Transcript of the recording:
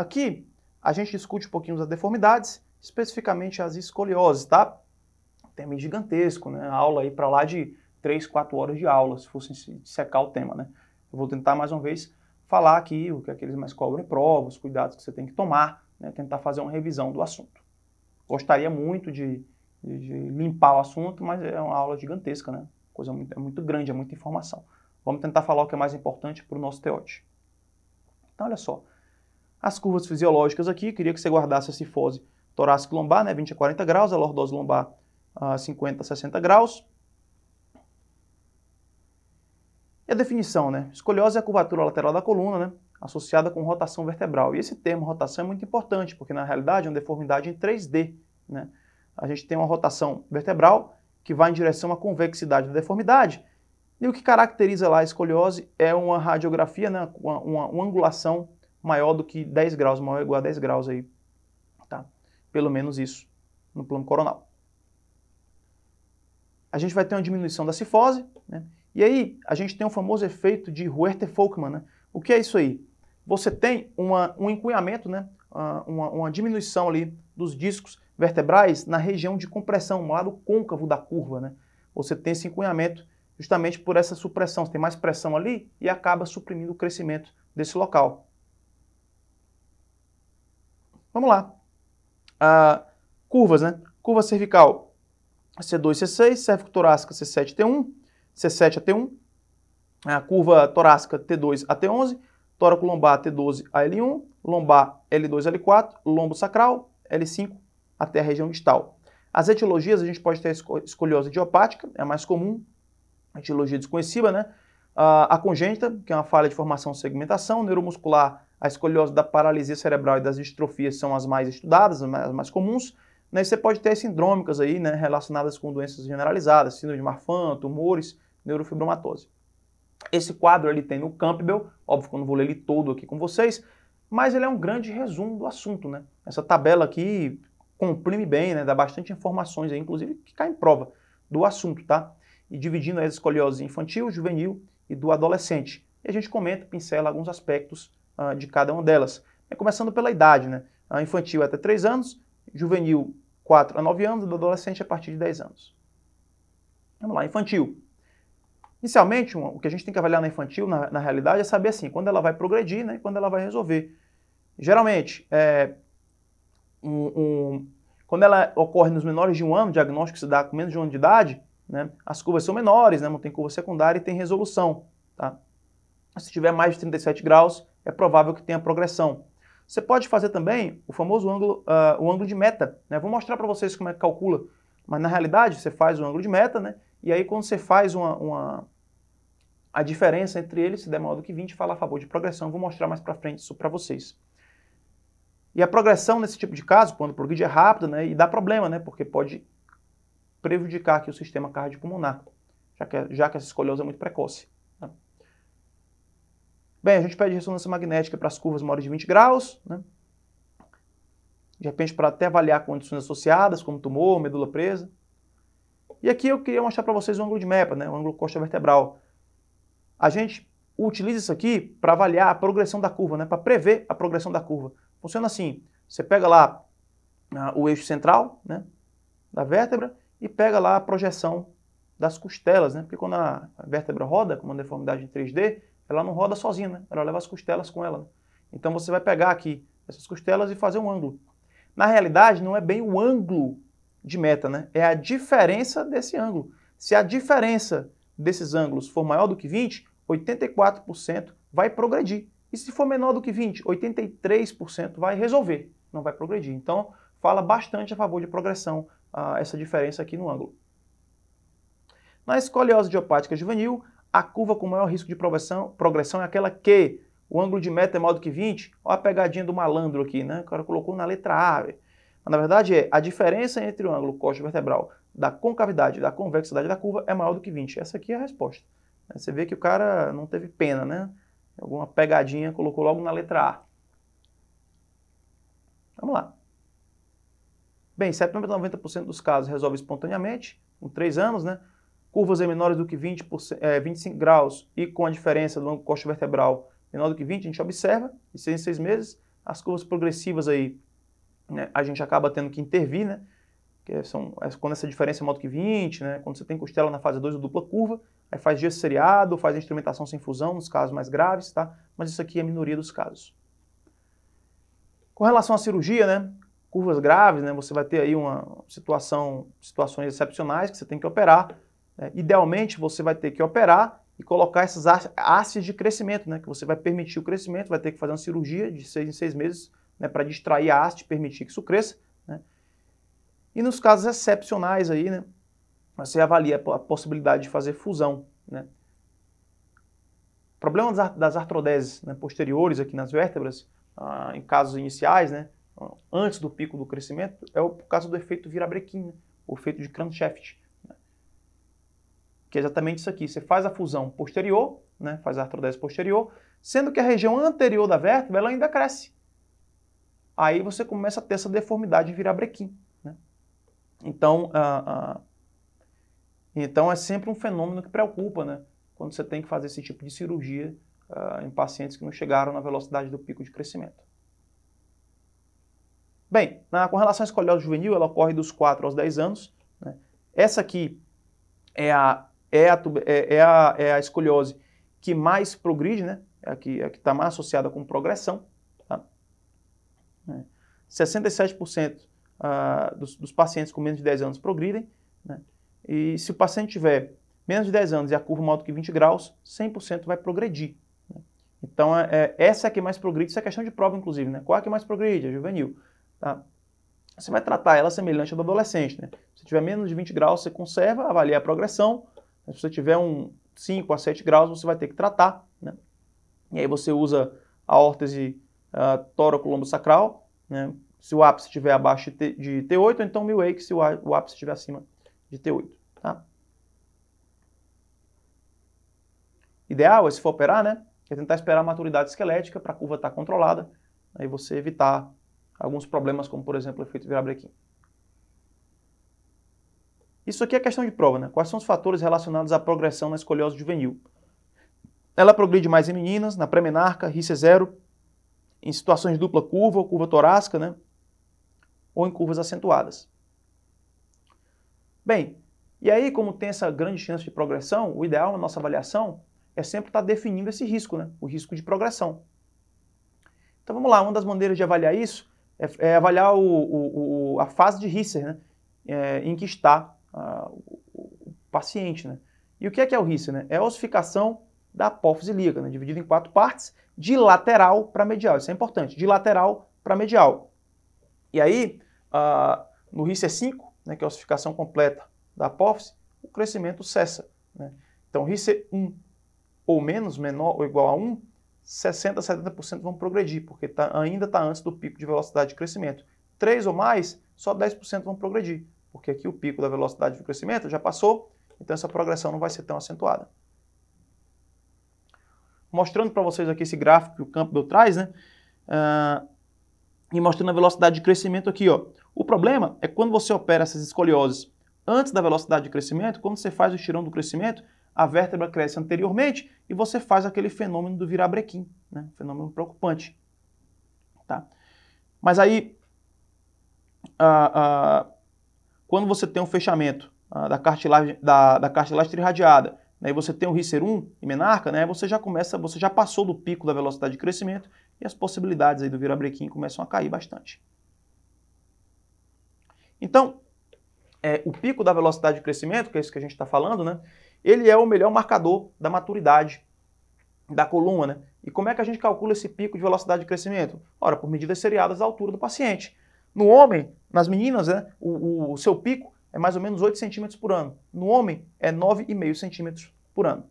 Aqui a gente discute um pouquinho das deformidades, especificamente as escolioses, tá? Tema gigantesco, né? Aula aí para lá de 3, 4 horas de aula, se fosse secar o tema, né? Eu vou tentar mais uma vez falar aqui o que é que eles mais cobram em prova, os cuidados que você tem que tomar, né? Tentar fazer uma revisão do assunto. Gostaria muito de limpar o assunto, mas é uma aula gigantesca, né? Coisa muito grande, é muita informação. Vamos tentar falar o que é mais importante para o nosso TEOT. Então, olha só. As curvas fisiológicas aqui, queria que você guardasse a cifose torácica e lombar, né? 20 a 40 graus, a lordose lombar 50 a 60 graus. E a definição, né? Escoliose é a curvatura lateral da coluna, né? Associada com rotação vertebral. E esse termo rotação é muito importante, porque na realidade é uma deformidade em 3D, né? A gente tem uma rotação vertebral que vai em direção à convexidade da deformidade. E o que caracteriza lá a escoliose é uma radiografia, né? Uma angulação maior do que 10 graus, maior ou igual a 10 graus aí, tá? Pelo menos isso no plano coronal. A gente vai ter uma diminuição da cifose, né? E aí a gente tem o famoso efeito de Huerter-Folkmann, né? O que é isso aí? Você tem um encunhamento, né? Uma diminuição ali dos discos vertebrais na região de compressão, no lado côncavo da curva, né? Você tem esse encunhamento justamente por essa supressão. Você tem mais pressão ali e acaba suprimindo o crescimento desse local. Vamos lá. Curvas, né? Curva cervical C2, C6, cérvico-torácica C7, T1, C7 a T1, a curva torácica T2 a T11, tóraco-lombar T12 a L1, lombar L2 a L4, lombo sacral L5 até a região distal. As etiologias, a gente pode ter a escoliose idiopática, é a mais comum, a etiologia desconhecida, né? A congênita, que é uma falha de formação e segmentação, neuromuscular, a escoliose da paralisia cerebral e das distrofias são as mais estudadas, as mais comuns. Né? Você pode ter sindrômicas aí, né, relacionadas com doenças generalizadas, síndrome de Marfan, tumores, neurofibromatose. Esse quadro ele tem no Campbell, óbvio que eu não vou ler ele todo aqui com vocês, mas ele é um grande resumo do assunto, né? Essa tabela aqui comprime bem, né, dá bastante informações aí, inclusive que cai em prova do assunto, tá? E dividindo as escoliose infantil, juvenil e do adolescente. E a gente comenta, pincela alguns aspectos de cada uma delas. Começando pela idade, né? A infantil é até 3 anos, juvenil 4 a 9 anos, do adolescente a partir de 10 anos. Vamos lá, infantil. Inicialmente, o que a gente tem que avaliar na infantil, na realidade, é saber assim, quando ela vai progredir, né, e quando ela vai resolver. Geralmente, quando ela ocorre nos menores de 1 ano, o diagnóstico se dá com menos de 1 ano de idade, né, as curvas são menores, né, não tem curva secundária e tem resolução. Tá? Se tiver mais de 37 graus, é provável que tenha progressão. Você pode fazer também o famoso ângulo, o ângulo de meta. Né? Vou mostrar para vocês como é que calcula. Mas na realidade, você faz o ângulo de meta, né? E aí quando você faz a diferença entre eles, se der maior do que 20, fala a favor de progressão. Vou mostrar mais para frente isso para vocês. E a progressão nesse tipo de caso, quando progride é rápida, né? E dá problema, né? Porque pode prejudicar aqui o sistema cardiopulmonar, já que essa escoliose é muito precoce. Bem, a gente pede ressonância magnética para as curvas maiores de 20 graus, né? De repente para até avaliar condições associadas, como tumor, medula presa. E aqui eu queria mostrar para vocês o ângulo de MEPA, né? O ângulo costa vertebral. A gente utiliza isso aqui para avaliar a progressão da curva, né? Para prever a progressão da curva. Funciona assim, você pega lá o eixo central, né, da vértebra e pega lá a projeção das costelas, né? Porque quando a vértebra roda, com uma deformidade em 3D, ela não roda sozinha, né? Ela leva as costelas com ela. Né? Então você vai pegar aqui essas costelas e fazer um ângulo. Na realidade, não é bem o ângulo de meta, né? É a diferença desse ângulo. Se a diferença desses ângulos for maior do que 20, 84% vai progredir. E se for menor do que 20, 83% vai resolver, não vai progredir. Então, fala bastante a favor de progressão essa diferença aqui no ângulo. Na escoliose idiopática juvenil, a curva com maior risco de progressão é aquela que o ângulo de meta é maior do que 20. Olha a pegadinha do malandro aqui, né? O cara colocou na letra A. Mas, na verdade, a diferença entre o ângulo costo-vertebral da concavidade e da convexidade da curva é maior do que 20. Essa aqui é a resposta. Você vê que o cara não teve pena, né? Alguma pegadinha, colocou logo na letra A. Vamos lá. Bem, 70% a 90% dos casos resolve espontaneamente, com 3 anos, né? Curvas menores do que 25 graus e com a diferença do ângulo costo-vertebral menor do que 20, a gente observa, de 6 em 6 meses. As curvas progressivas aí, né, a gente acaba tendo que intervir, né? Quando essa diferença é maior do que 20, né? Quando você tem costela na fase 2 ou dupla curva, aí faz gesso seriado, faz instrumentação sem fusão nos casos mais graves, tá? Mas isso aqui é a minoria dos casos. Com relação à cirurgia, né? Curvas graves, né? Você vai ter aí situações excepcionais que você tem que operar. Né? Idealmente, você vai ter que operar e colocar essas hastes de crescimento, né? Que você vai permitir o crescimento, vai ter que fazer uma cirurgia de 6 em 6 meses, né? Para distrair a haste, permitir que isso cresça, né? E nos casos excepcionais aí, né? Você avalia a possibilidade de fazer fusão, né? O problema das artrodeses, né, posteriores aqui nas vértebras, em casos iniciais, né? Antes do pico do crescimento, é por causa do efeito virabrequim, né? O efeito de Crankshaft, né? Que é exatamente isso aqui. Você faz a fusão posterior, né? Faz a artrodese posterior, sendo que a região anterior da vértebra ela ainda cresce. Aí você começa a ter essa deformidade virabrequim, né? Então, então é sempre um fenômeno que preocupa, né? Quando você tem que fazer esse tipo de cirurgia em pacientes que não chegaram na velocidade do pico de crescimento. Bem, com relação à escoliose juvenil, ela ocorre dos 4 aos 10 anos. Né? Essa aqui é a escoliose que mais progride, né? É a que está mais associada com progressão. Tá? 67% dos pacientes com menos de 10 anos progridem. Né? E se o paciente tiver menos de 10 anos e a curva maior do que 20 graus, 100% vai progredir. Né? Então, essa é a que mais progride. Isso é questão de prova, inclusive. Né? Qual é a que mais progride? A juvenil. Tá? Você vai tratar ela semelhante à do adolescente. Né? Se tiver menos de 20 graus, você conserva, avalia a progressão. Se você tiver 5 a 7 graus, você vai ter que tratar. Né? E aí você usa a órtese tóraco-lombosacral, né? Se o ápice estiver abaixo de T8, ou então Milwake se o ápice estiver acima de T8. Tá? Ideal é, se for operar, né? É tentar esperar a maturidade esquelética para a curva estar controlada, aí você evitar alguns problemas, como por exemplo o efeito virabrequim. Isso aqui é questão de prova, né? Quais são os fatores relacionados à progressão na escoliose juvenil? Ela progride mais em meninas, na pré-menarca, RICE 0, em situações de dupla curva ou curva torácica, né? Ou em curvas acentuadas. Bem, e aí, como tem essa grande chance de progressão, o ideal na nossa avaliação é sempre estar definindo esse risco, né? O risco de progressão. Então vamos lá, uma das maneiras de avaliar isso é avaliar a fase de Risser, né? Em que está o paciente, né? E o que é o Risser, né? É a ossificação da apófise ilíaca, né? Dividida em 4 partes, de lateral para medial. Isso é importante, de lateral para medial. E aí, no Risser 5, né, que é a ossificação completa da apófise, o crescimento cessa. Né? Então, Risser 1 ou menos, menor ou igual a 1, 60% a 70% vão progredir, porque ainda está antes do pico de velocidade de crescimento. 3 ou mais, só 10% vão progredir, porque aqui o pico da velocidade de crescimento já passou, então essa progressão não vai ser tão acentuada. Mostrando para vocês aqui esse gráfico que o Campbell traz, né? E mostrando a velocidade de crescimento aqui, ó. O problema é que quando você opera essas escolioses antes da velocidade de crescimento, quando você faz o estirão do crescimento, a vértebra cresce anteriormente e você faz aquele fenômeno do virabrequim, né? Fenômeno preocupante. Tá? Mas aí, quando você tem um fechamento da cartilagem trirradiada, né, e você tem o Risser 1 e menarca, né, você já passou do pico da velocidade de crescimento e as possibilidades aí do virabrequim começam a cair bastante. Então, o pico da velocidade de crescimento, que é isso que a gente está falando, né, ele é o melhor marcador da maturidade da coluna. Né? E como é que a gente calcula esse pico de velocidade de crescimento? Ora, por medidas seriadas da altura do paciente. No homem, nas meninas, né, o seu pico é mais ou menos 8 centímetros por ano. No homem, é 9,5 centímetros por ano.